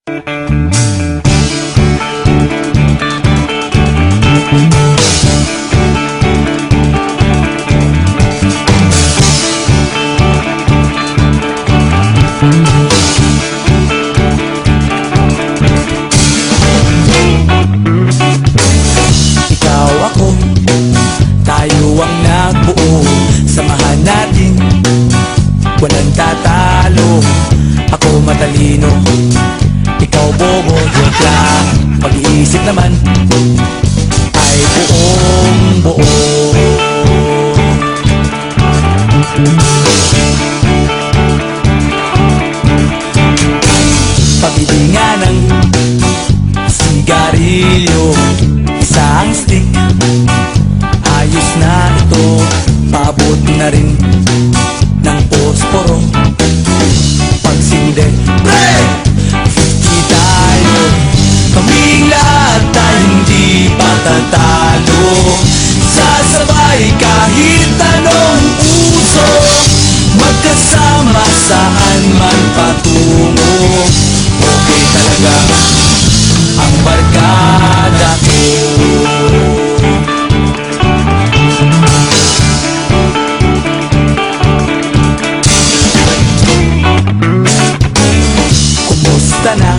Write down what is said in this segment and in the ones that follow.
Ikaw ako, tayo ang nagbuo. Samahan natin, walang tatalo. Ako matalino, ikaw bobo. Joke lang, pag-iisip naman ay buong buo. Pabili nga ng sigarilyo, isang stick, ayos na ito. Paabot na rin ng posporo. Pagsinde, pre! 50 tayo, kaming lahat tayo hindi patatalo. Sasabay kahit anong uso, magkasama saan man patungo. Okay talaga ang barkada ko. Kumusta na,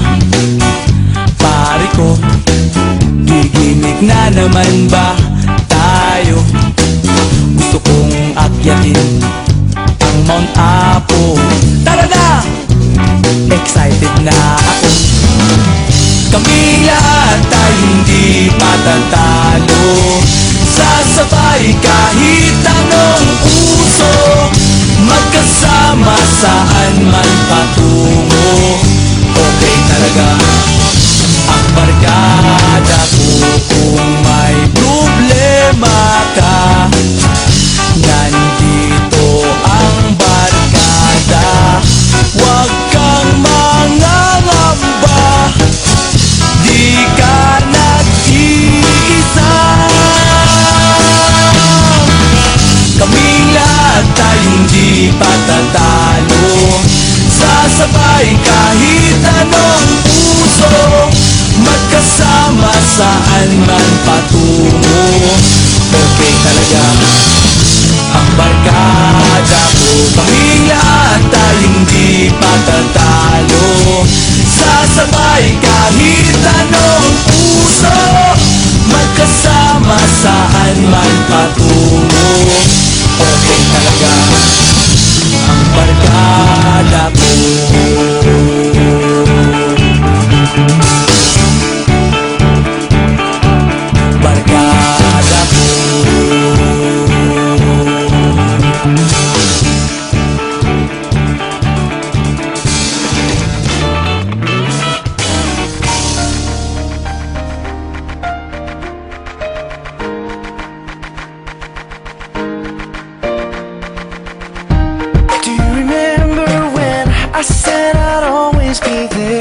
pare ko? Giginig na naman ba tayo? Gusto kong akyatin ang Mount Apo. Tara na! Excited na ako. Kaming lahat tayo hindi patatalo. Sasabay kahit anong uso, magkasama saan man patungo. Okay talaga ang barkada ko. Kung may problema ka, nandito ang barkada. Huwag kang mangangamba, di ka nag-iisa. Kaming lahat tayo hindi patatalo. Sasabay kahit anong uso, magkasama saan man patungo. Okay talaga ang barkada ko. Kaming lahat tayo hindi patatalo. Sasabay kahit anong uso, magkasama saan man patungo. Okay talaga ang barkada ko. Barkada ko. Do you remember when I said I'd always be there?